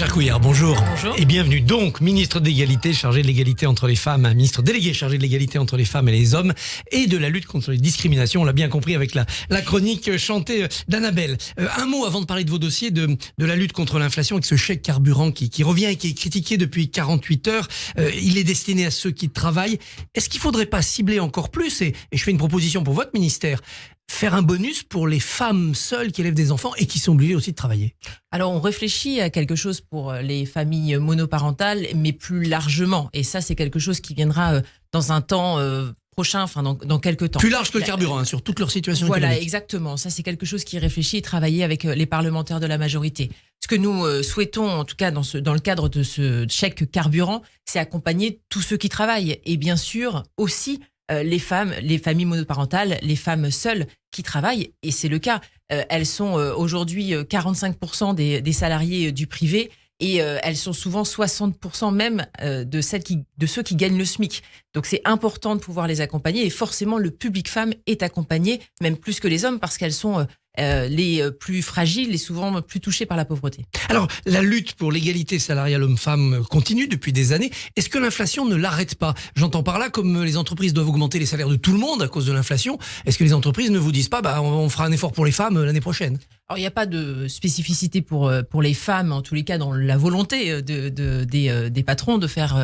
Bérangère Couillard, bonjour. Bonjour. Et bienvenue donc, ministre de l'égalité, chargé de l'égalité entre les femmes, ministre délégué chargé de l'égalité entre les femmes et les hommes et de la lutte contre les discriminations. On l'a bien compris avec la chronique chantée d'Annabelle. Un mot avant de parler de vos dossiers de la lutte contre l'inflation avec ce chèque carburant qui revient et qui est critiqué depuis 48 heures. Il est destiné à ceux qui travaillent. Est-ce qu'il ne faudrait pas cibler encore plus, et je fais une proposition pour votre ministère, faire un bonus pour les femmes seules qui élèvent des enfants et qui sont obligées aussi de travailler? Alors, on réfléchit à quelque chose pour les familles monoparentales, mais plus largement. Et ça, c'est quelque chose qui viendra dans un temps prochain, enfin dans quelques temps. Plus large que le carburant, sur toute leur situation voilà, économique. exactement. Ça, c'est quelque chose qui est réfléchi et travaillé avec les parlementaires de la majorité. Ce que nous souhaitons, en tout cas dans le cadre de ce chèque carburant, c'est accompagner tous ceux qui travaillent. Et bien sûr, aussi les femmes, les familles monoparentales, les femmes seules qui travaillent, et c'est le cas. Elles sont aujourd'hui 45% des salariés du privé, et elles sont souvent 60% même de ceux qui gagnent le SMIC. Donc c'est important de pouvoir les accompagner, et forcément le public femme est accompagné, même plus que les hommes, parce qu'elles sont les plus fragiles et souvent plus touchées par la pauvreté. Alors, la lutte pour l'égalité salariale homme-femme continue depuis des années. Est-ce que l'inflation ne l'arrête pas? J'entends par là, comme les entreprises doivent augmenter les salaires de tout le monde à cause de l'inflation, est-ce que les entreprises ne vous disent pas on fera un effort pour les femmes l'année prochaine? Alors, il n'y a pas de spécificité pour les femmes, en tous les cas, dans la volonté des patrons de faire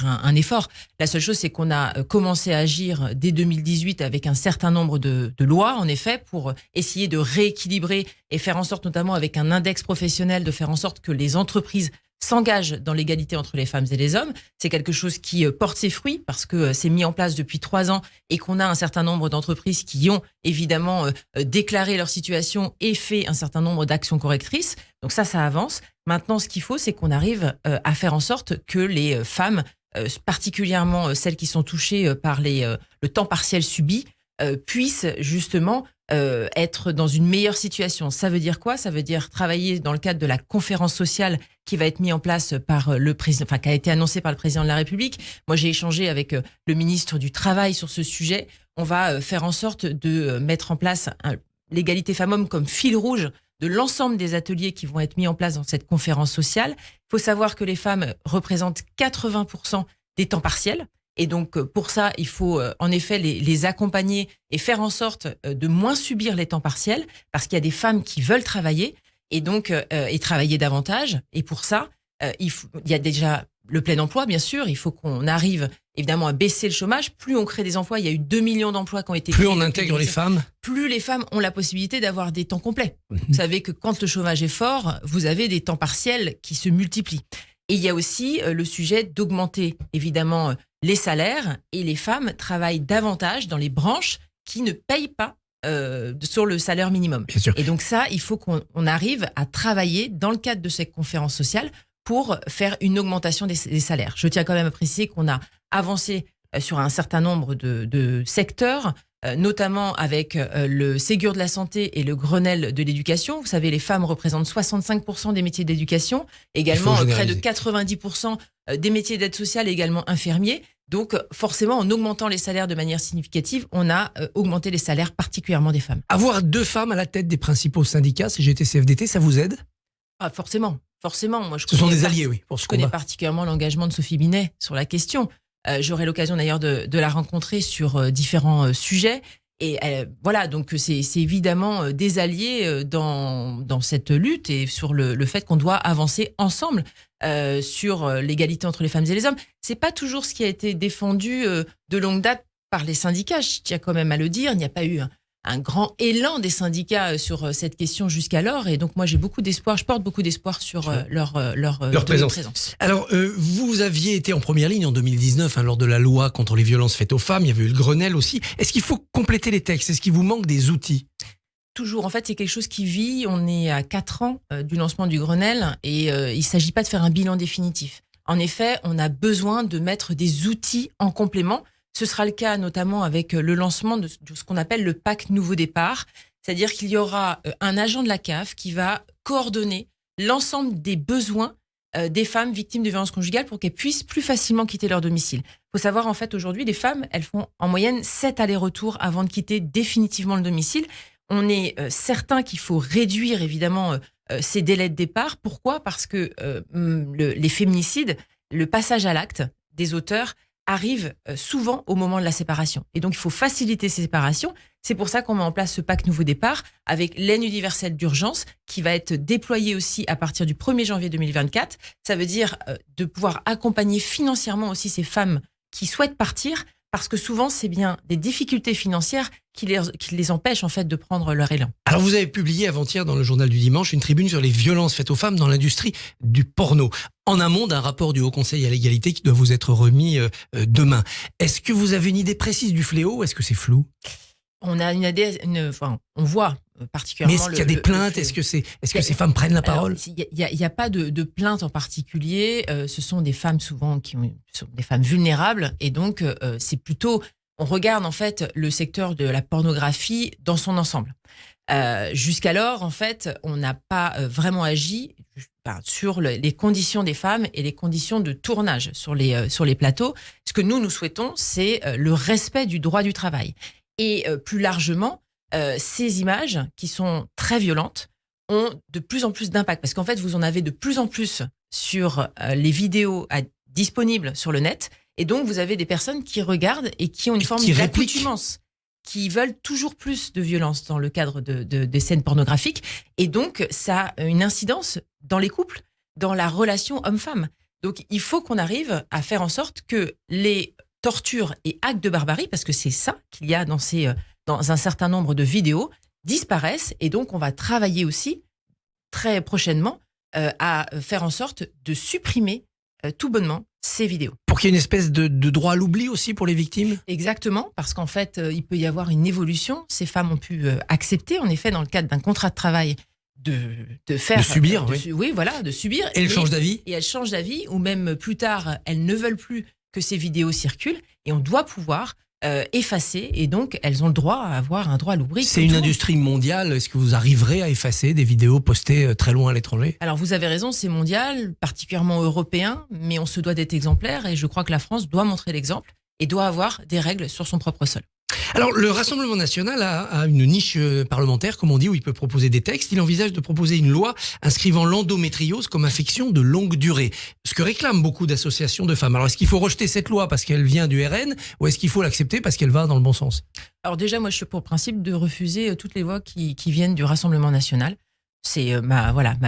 un effort. La seule chose, c'est qu'on a commencé à agir dès 2018 avec un certain nombre de lois, en effet, pour essayer de rééquilibrer et faire en sorte, notamment avec un index professionnel, de faire en sorte que les entreprises s'engagent dans l'égalité entre les femmes et les hommes. C'est quelque chose qui porte ses fruits parce que c'est mis en place depuis 3 ans et qu'on a un certain nombre d'entreprises qui ont évidemment déclaré leur situation et fait un certain nombre d'actions correctrices. Donc ça avance. Maintenant, ce qu'il faut, c'est qu'on arrive à faire en sorte que les femmes, particulièrement celles qui sont touchées par le temps partiel subi, puissent justement être dans une meilleure situation. Ça veut dire quoi? Ça veut dire travailler dans le cadre de la conférence sociale qui va être mise en place par le président, enfin qui a été annoncée par le président de la République. Moi, j'ai échangé avec le ministre du Travail sur ce sujet. On va faire en sorte de mettre en place l'égalité femmes-hommes comme fil rouge de l'ensemble des ateliers qui vont être mis en place dans cette conférence sociale. Il faut savoir que les femmes représentent 80% des temps partiels. Et donc, pour ça, il faut en effet les accompagner et faire en sorte de moins subir les temps partiels, parce qu'il y a des femmes qui veulent travailler et donc et travailler davantage. Et pour ça, il y a déjà le plein emploi, bien sûr. Il faut qu'on arrive évidemment à baisser le chômage. Plus on crée des emplois, il y a eu 2 millions d'emplois qui ont été créés. Plus on intègre les femmes, plus les femmes ont la possibilité d'avoir des temps complets. Vous savez que quand le chômage est fort, vous avez des temps partiels qui se multiplient. Et il y a aussi le sujet d'augmenter évidemment les salaires, et les femmes travaillent davantage dans les branches qui ne payent pas sur le salaire minimum. bien sûr. Et donc ça, il faut qu'on arrive à travailler dans le cadre de cette conférence sociale pour faire une augmentation des salaires. Je tiens quand même à préciser qu'on a avancé sur un certain nombre de secteurs, notamment avec le Ségur de la santé et le Grenelle de l'éducation. Vous savez, les femmes représentent 65% des métiers d'éducation, également près de 90% des métiers d'aide sociale, également infirmiers. Donc forcément, en augmentant les salaires de manière significative, on a augmenté les salaires particulièrement des femmes. Avoir 2 femmes à la tête des principaux syndicats, CGT, CFDT, ça vous aide? Ah, forcément. Moi, Ce sont des alliés, oui, pour ce Je connais combat. particulièrement l'engagement de Sophie Binet sur la question. J'aurai l'occasion d'ailleurs de la rencontrer sur différents sujets. Et voilà, donc c'est évidemment des alliés dans cette lutte, et sur le fait qu'on doit avancer ensemble sur l'égalité entre les femmes et les hommes. C'est pas toujours ce qui a été défendu de longue date par les syndicats, je tiens quand même à le dire. Il n'y a pas eu un grand élan des syndicats sur cette question jusqu'alors, et donc moi j'ai beaucoup d'espoir, je porte beaucoup d'espoir sur leur présence. Alors, vous aviez été en première ligne en 2019 lors de la loi contre les violences faites aux femmes, il y avait eu le Grenelle aussi. Est-ce qu'il faut compléter les textes? Est-ce qu'il vous manque des outils? Toujours, en fait, c'est quelque chose qui vit. On est à 4 ans du lancement du Grenelle, et il ne s'agit pas de faire un bilan définitif. En effet, on a besoin de mettre des outils en complément. Ce sera le cas notamment avec le lancement de ce qu'on appelle le PAC Nouveau Départ, c'est-à-dire qu'il y aura un agent de la CAF qui va coordonner l'ensemble des besoins des femmes victimes de violences conjugales pour qu'elles puissent plus facilement quitter leur domicile. Il faut savoir, en fait, aujourd'hui, les femmes, elles font en moyenne 7 allers-retours avant de quitter définitivement le domicile. On est certain qu'il faut réduire évidemment ces délais de départ. Pourquoi ? Parce que les féminicides, le passage à l'acte des auteurs arrive souvent au moment de la séparation. Et donc, il faut faciliter ces séparations. C'est pour ça qu'on met en place ce pacte Nouveau Départ avec l'aide universelle d'urgence qui va être déployée aussi à partir du 1er janvier 2024. Ça veut dire de pouvoir accompagner financièrement aussi ces femmes qui souhaitent partir, parce que souvent, c'est bien des difficultés financières qui les empêchent en fait de prendre leur élan. Alors vous avez publié avant-hier dans le journal du dimanche une tribune sur les violences faites aux femmes dans l'industrie du porno, en amont d'un rapport du Haut Conseil à l'égalité qui doit vous être remis demain. Est-ce que vous avez une idée précise du fléau ou est-ce que c'est flou ? On a on voit particulièrement. Mais est-ce qu'il y a des plaintes ? Est-ce que ces femmes prennent la parole ? Il n'y a pas de plainte en particulier. Ce sont des femmes souvent sont des femmes vulnérables, et donc c'est plutôt, on regarde en fait le secteur de la pornographie dans son ensemble. Jusqu'alors, en fait, on n'a pas vraiment agi sur les conditions des femmes et les conditions de tournage sur les plateaux. Ce que nous souhaitons, c'est le respect du droit du travail. Et plus largement, ces images qui sont très violentes ont de plus en plus d'impact. Parce qu'en fait, vous en avez de plus en plus sur les vidéos disponibles sur le net. Et donc, vous avez des personnes qui regardent et qui ont une forme d'accoutumance, qui veulent toujours plus de violence dans le cadre des scènes pornographiques. Et donc, ça a une incidence dans les couples, dans la relation homme-femme. Donc, il faut qu'on arrive à faire en sorte que les tortures et actes de barbarie, parce que c'est ça qu'il y a dans un certain nombre de vidéos, disparaissent. Et donc, on va travailler aussi très prochainement à faire en sorte de supprimer tout bonnement ces vidéos. Pour qu'il y ait une espèce de droit à l'oubli aussi pour les victimes ? Exactement, parce qu'en fait, il peut y avoir une évolution. Ces femmes ont pu accepter, en effet, dans le cadre d'un contrat de travail, de faire... De subir, oui, voilà, de subir. Et elles changent d'avis ? Et elles changent d'avis, ou même plus tard, elles ne veulent plus que ces vidéos circulent, et on doit pouvoir effacer, et donc elles ont le droit à avoir un droit à l'oubli. C'est une industrie mondiale. Est-ce que vous arriverez à effacer des vidéos postées très loin à l'étranger ? Alors vous avez raison, c'est mondial, particulièrement européen, mais on se doit d'être exemplaire, et je crois que la France doit montrer l'exemple et doit avoir des règles sur son propre sol. Alors, le Rassemblement national a une niche parlementaire, comme on dit, où il peut proposer des textes. Il envisage de proposer une loi inscrivant l'endométriose comme affection de longue durée, ce que réclament beaucoup d'associations de femmes. Alors, est-ce qu'il faut rejeter cette loi parce qu'elle vient du RN, ou est-ce qu'il faut l'accepter parce qu'elle va dans le bon sens ? Alors déjà, moi, je suis pour principe de refuser toutes les lois qui viennent du Rassemblement national. C'est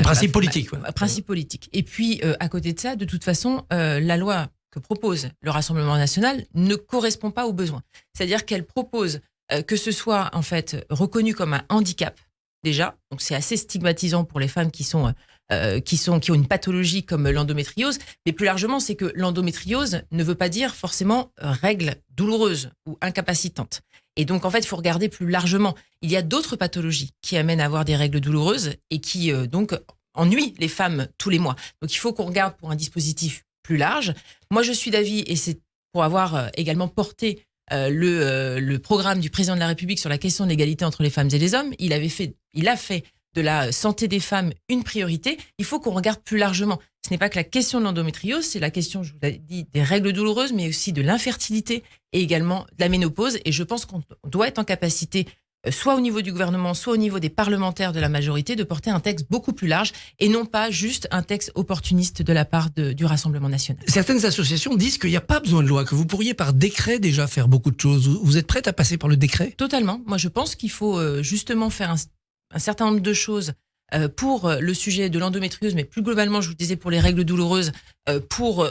principe politique. Principe politique. Et puis, à côté de ça, de toute façon, la loi que propose le Rassemblement national ne correspond pas aux besoins. C'est-à-dire qu'elle propose que ce soit en fait reconnu comme un handicap déjà. Donc c'est assez stigmatisant pour les femmes qui ont une pathologie comme l'endométriose. Mais plus largement, c'est que l'endométriose ne veut pas dire forcément règles douloureuses ou incapacitantes. Et donc en fait, il faut regarder plus largement. Il y a d'autres pathologies qui amènent à avoir des règles douloureuses et qui donc ennuient les femmes tous les mois. Donc il faut qu'on regarde pour un dispositif plus large. Moi, je suis d'avis, et c'est pour avoir également porté le programme du président de la République sur la question de l'égalité entre les femmes et les hommes. Il a fait de la santé des femmes une priorité. Il faut qu'on regarde plus largement. Ce n'est pas que la question de l'endométriose, c'est la question, je vous l'ai dit, des règles douloureuses, mais aussi de l'infertilité et également de la ménopause. Et je pense qu'on doit être en capacité, soit au niveau du gouvernement, soit au niveau des parlementaires de la majorité, de porter un texte beaucoup plus large et non pas juste un texte opportuniste de la part du Rassemblement national. Certaines associations disent qu'il n'y a pas besoin de loi, que vous pourriez par décret déjà faire beaucoup de choses. Vous êtes prête à passer par le décret ? Totalement. Moi, je pense qu'il faut justement faire un certain nombre de choses pour le sujet de l'endométriose, mais plus globalement, je vous disais, pour les règles douloureuses, pour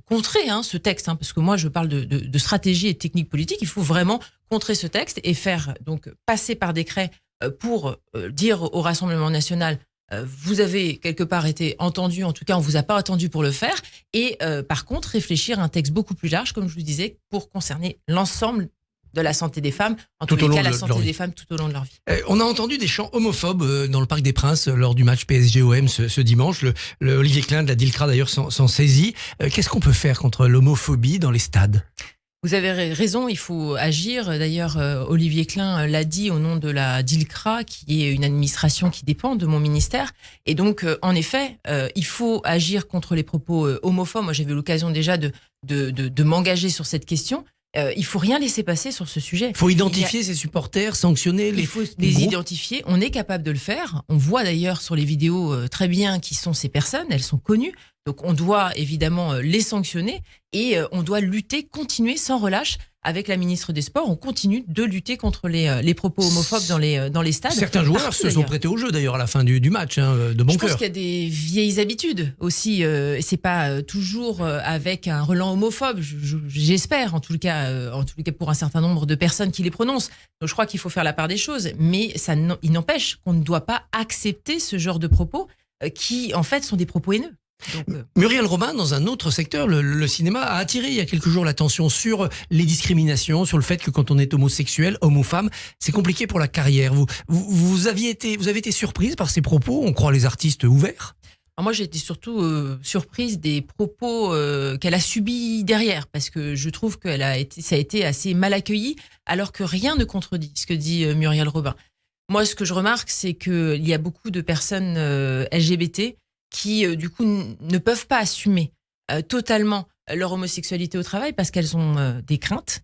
contrer ce texte, parce que moi, je parle de stratégie et de technique politique. Il faut vraiment contrer ce texte et faire donc passer par décret pour dire au Rassemblement national vous avez quelque part été entendu, en tout cas on vous a pas attendu pour le faire, et par contre réfléchir à un texte beaucoup plus large, comme je vous disais, pour concerner l'ensemble de la santé des femmes, en tous les cas la santé des femmes tout au long de leur vie. On a entendu des chants homophobes dans le Parc des Princes lors du match PSG-OM ce dimanche. Le Olivier Klein de la DILCRA d'ailleurs s'en saisit. Qu'est-ce qu'on peut faire contre l'homophobie dans les stades ? Vous avez raison, il faut agir. D'ailleurs, Olivier Klein l'a dit au nom de la DILCRA, qui est une administration qui dépend de mon ministère. Et donc, en effet, il faut agir contre les propos homophobes. Moi, j'avais eu l'occasion déjà de m'engager sur cette question. Il faut rien laisser passer sur ce sujet. Il faut identifier ses supporters, sanctionner Il faut les identifier. On est capable de le faire. On voit d'ailleurs sur les vidéos très bien qui sont ces personnes. Elles sont connues. Donc on doit évidemment les sanctionner et on doit lutter, continuer sans relâche. Avec la ministre des Sports, on continue de lutter contre les propos homophobes dans les stades. Certains joueurs se sont prêtés au jeu d'ailleurs à la fin du match, de bon cœur. Je pense qu'il y a des vieilles habitudes aussi. Et c'est pas toujours avec un relent homophobe. J'espère, en tout cas pour un certain nombre de personnes qui les prononcent. Donc je crois qu'il faut faire la part des choses, mais il n'empêche qu'on ne doit pas accepter ce genre de propos qui, en fait, sont des propos haineux. Donc, Muriel Robin, dans un autre secteur, le cinéma a attiré il y a quelques jours l'attention sur les discriminations, sur le fait que quand on est homosexuel, homme ou femme, c'est compliqué pour la carrière. Vous avez été surprise par ces propos? On croit les artistes ouverts. Alors moi, j'ai été surtout surprise des propos qu'elle a subis derrière, parce que je trouve que ça a été assez mal accueilli, alors que rien ne contredit ce que dit Muriel Robin. Moi, ce que je remarque, c'est qu'il y a beaucoup de personnes LGBT qui, du coup, ne peuvent pas assumer totalement leur homosexualité au travail parce qu'elles ont des craintes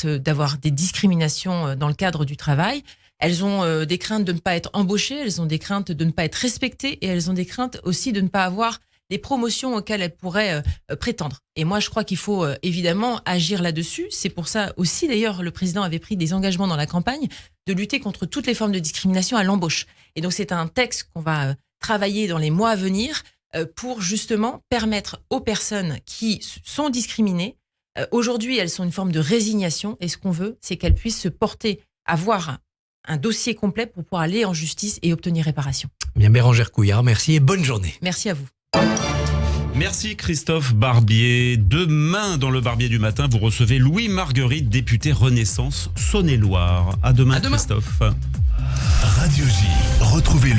d'avoir des discriminations dans le cadre du travail. Elles ont des craintes de ne pas être embauchées, elles ont des craintes de ne pas être respectées et elles ont des craintes aussi de ne pas avoir les promotions auxquelles elles pourraient prétendre. Et moi, je crois qu'il faut évidemment agir là-dessus. C'est pour ça aussi, d'ailleurs, le président avait pris des engagements dans la campagne de lutter contre toutes les formes de discrimination à l'embauche. Et donc, c'est un texte qu'on va travailler dans les mois à venir pour justement permettre aux personnes qui sont discriminées. Aujourd'hui, elles sont une forme de résignation et ce qu'on veut, c'est qu'elles puissent se porter, avoir un dossier complet pour pouvoir aller en justice et obtenir réparation. Bien, Bérangère Couillard, merci et bonne journée. Merci à vous. Merci Christophe Barbier. Demain, dans le Barbier du matin, vous recevez Louis Marguerite, député Renaissance Saône-et-Loire. À demain, Christophe. Radio J, retrouvez